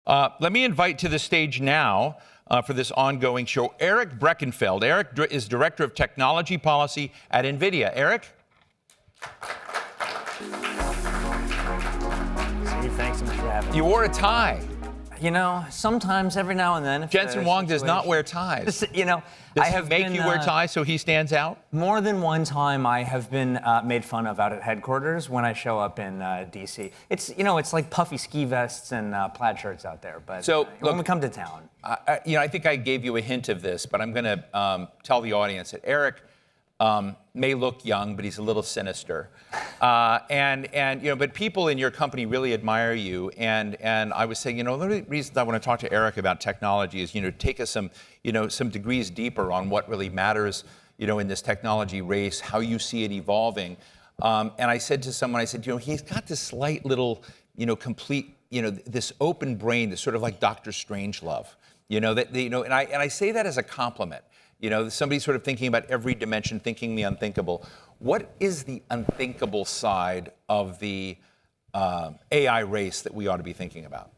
Let me invite to the stage now for this ongoing show, Eric Breckenfeld. Eric is Director of Technology Policy at NVIDIA. Eric? Steve, thanks so much for having me. You wore a tie. You know, sometimes, every now and then. Jensen Huang does not wear ties. You know, Does he make you wear ties so he stands out? More than one time I have been made fun of out at headquarters when I show up in D.C. It's, you know, it's like puffy ski vests and plaid shirts out there. But so, when we come to town. I think I gave you a hint of this, but I'm going to tell the audience that Eric may look young, but he's a little sinister. But people in your company really admire you. And I was saying, one of the reasons I want to talk to Eric about technology is, take us some degrees deeper on what really matters, in this technology race, how you see it evolving. And I said to someone, he's got this slight little, complete, this open brain, this sort of like Dr. Strangelove, and I say that as a compliment. Somebody sort of thinking about every dimension, thinking the unthinkable. What is the unthinkable side of the AI race that we ought to be thinking about?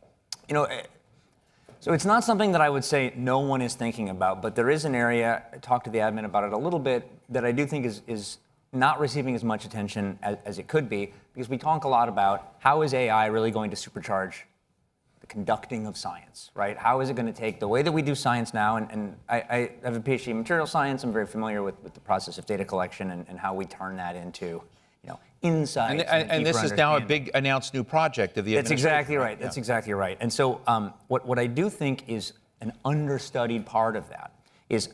So it's not something that I would say no one is thinking about, but there is an area, I talked to the admin about it a little bit, that I do think is not receiving as much attention as it could be, because we talk a lot about how is AI really going to supercharge the conducting of science, right? How is it going to take the way that we do science now, and I have a PhD in material science. I'm very familiar with the process of data collection and how we turn that into, insights. And this is now a big announced new project of the administration. That's exactly right. Yeah. That's exactly right. And so what I do think is an understudied part of that is,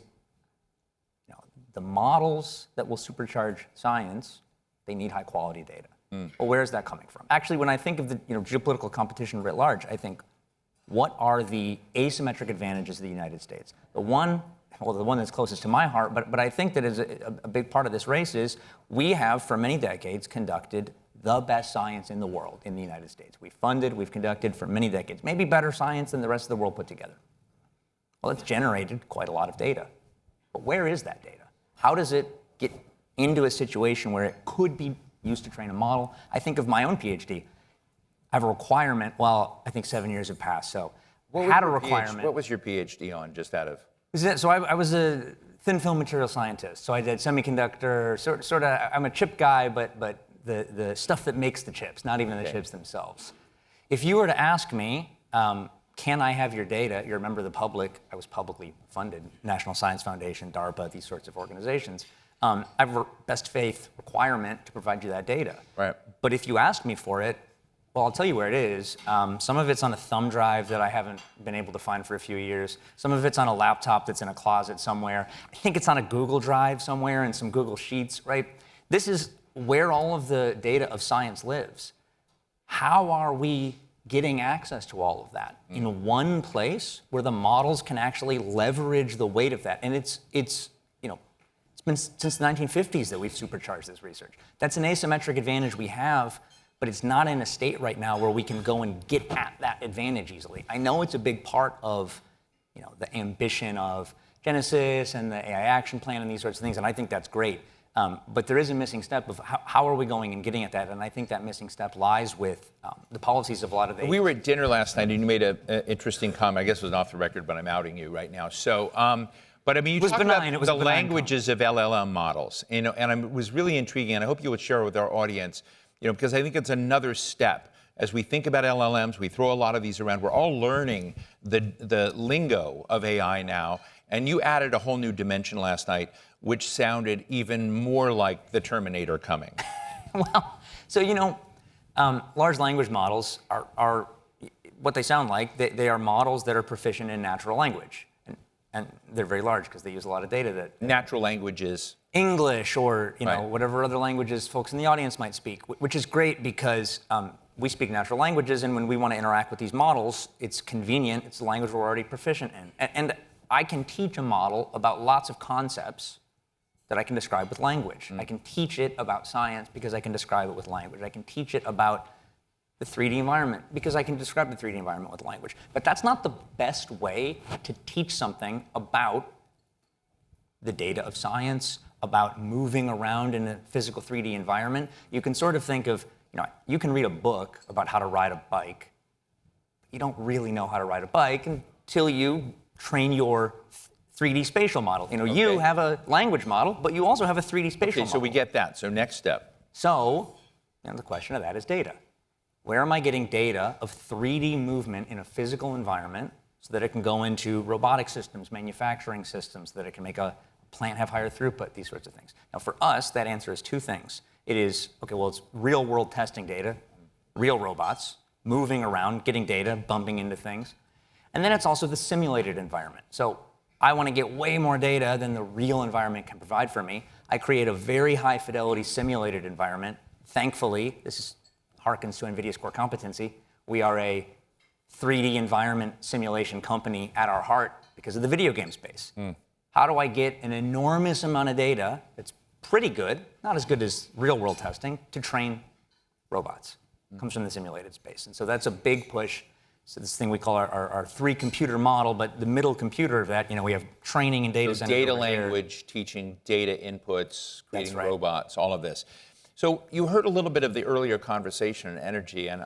the models that will supercharge science, they need high quality data. Well, where is that coming from? Actually, when I think of the geopolitical competition writ large, I think, what are the asymmetric advantages of the United States? The one that's closest to my heart, but I think that is a big part of this race is we have, for many decades, conducted the best science in the world in the United States. We've conducted for many decades, maybe better science than the rest of the world put together. Well, it's generated quite a lot of data. But where is that data? How does it get into a situation where it could be used to train a model? I think of my own PhD. I have a requirement. Well, I think 7 years have passed, so I had a requirement. What was your PhD on, just out of? So I was a thin film material scientist. So I did semiconductor, sort of. I'm a chip guy, but the stuff that makes the chips, not even the chips themselves. If you were to ask me, can I have your data? You're a member of the public. I was publicly funded, National Science Foundation, DARPA, these sorts of organizations. I have a best faith requirement to provide you that data. Right. But if you ask me for it, well, I'll tell you where it is. Some of it's on a thumb drive that I haven't been able to find for a few years. Some of it's on a laptop that's in a closet somewhere. I think it's on a Google Drive somewhere in some Google Sheets, right? This is where all of the data of science lives. How are we getting access to all of that in one place where the models can actually leverage the weight of that? And it's been since the 1950s that we've supercharged this research. That's an asymmetric advantage we have, but it's not in a state right now where we can go and get at that advantage easily. I know it's a big part of, the ambition of Genesis and the AI Action Plan and these sorts of things, and I think that's great. But there is a missing step of how are we going and getting at that, and I think that missing step lies with the policies of a lot of the. We were at dinner last night, and you made an interesting comment. I guess it was off the record, but I'm outing you right now. So. But I mean, you talk about the languages of LLM models, and it was really intriguing, and I hope you would share it with our audience, because I think it's another step. As we think about LLMs, we throw a lot of these around. We're all learning the lingo of AI now, and you added a whole new dimension last night, which sounded even more like the Terminator coming. Well, so large language models are what they sound like. They are models that are proficient in natural language. And they're very large because they use a lot of data that. Natural languages. English or Right. whatever other languages folks in the audience might speak, which is great because we speak natural languages, and when we want to interact with these models, it's convenient. It's the language we're already proficient in. And I can teach a model about lots of concepts that I can describe with language. I can teach it about science because I can describe it with language. I can teach it about the 3D environment because I can describe the 3D environment with language. But that's not the best way to teach something about the data of science, about moving around in a physical 3D environment. You can sort of think of, you can read a book about how to ride a bike. you don't really know how to ride a bike until you train your 3D spatial model. You have a language model, but you also have a 3D spatial model. So we get that. So next step. So, the question of that is data. Where am I getting data of 3D movement in a physical environment so that it can go into robotic systems, manufacturing systems, so that it can make a plant have higher throughput, these sorts of things? Now, for us, that answer is two things. It is, it's real world testing data, real robots, moving around, getting data, bumping into things. And then it's also the simulated environment. So I want to get way more data than the real environment can provide for me. I create a very high fidelity simulated environment. Thankfully, this harkens to NVIDIA's core competency. We are a 3D environment simulation company at our heart because of the video game space. How do I get an enormous amount of data that's pretty good, not as good as real world testing, to train robots? Comes from the simulated space. And so that's a big push. So this thing we call our 3-computer model, but the middle computer of that, we have training and data centers. Data language, teaching data inputs, creating robots, all of this. So you heard a little bit of the earlier conversation on energy, and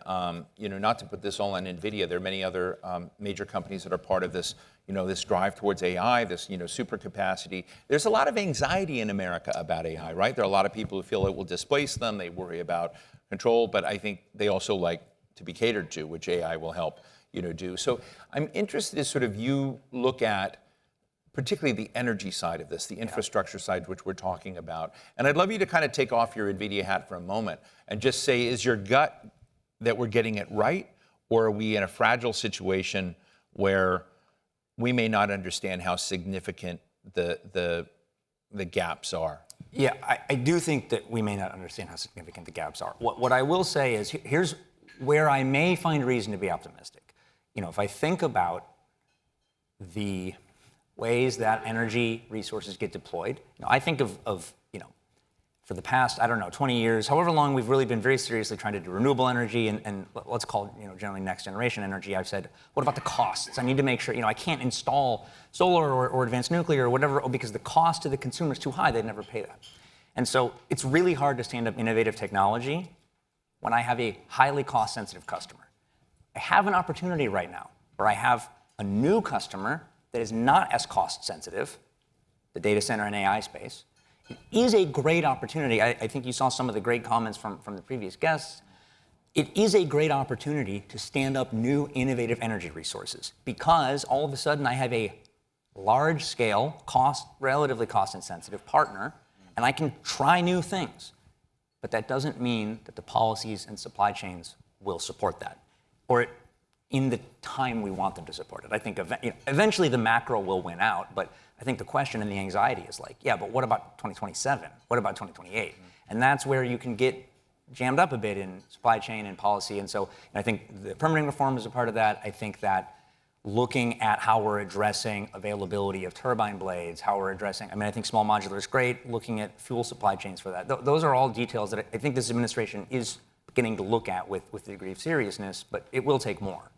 not to put this all on NVIDIA, there are many other major companies that are part of this, this drive towards AI, this, super capacity. There's a lot of anxiety in America about AI, right? There are a lot of people who feel it will displace them. They worry about control, but I think they also like to be catered to, which AI will help, do. So I'm interested in sort of you look at particularly the energy side of this, the infrastructure side, which we're talking about. And I'd love you to kind of take off your NVIDIA hat for a moment and just say, is your gut that we're getting it right? Or are we in a fragile situation where we may not understand how significant the gaps are? Yeah, I do think that we may not understand how significant the gaps are. What I will say is, here's where I may find reason to be optimistic. If I think about the ways that energy resources get deployed, I think of for the past, 20 years, however long we've really been very seriously trying to do renewable energy and let's call it, generally next generation energy. I've said, what about the costs? I need to make sure, I can't install solar or advanced nuclear or whatever because the cost to the consumer is too high. They'd never pay that. And so it's really hard to stand up innovative technology when I have a highly cost-sensitive customer. I have an opportunity right now where I have a new customer that is not as cost-sensitive, the data center and AI space. It is a great opportunity. I think you saw some of the great comments from the previous guests. It is a great opportunity to stand up new innovative energy resources because all of a sudden I have a large-scale, relatively cost-insensitive partner, and I can try new things. But that doesn't mean that the policies and supply chains will support that, or in the time we want them to support it. I think eventually the macro will win out, but I think the question and the anxiety is like, yeah, but what about 2027? What about 2028? And that's where you can get jammed up a bit in supply chain and policy. And so I think the permitting reform is a part of that. I think that looking at how we're addressing availability of turbine blades, how we're addressing, I think small modular is great, looking at fuel supply chains for that. Those are all details that I think this administration is beginning to look at with a degree of seriousness, but it will take more.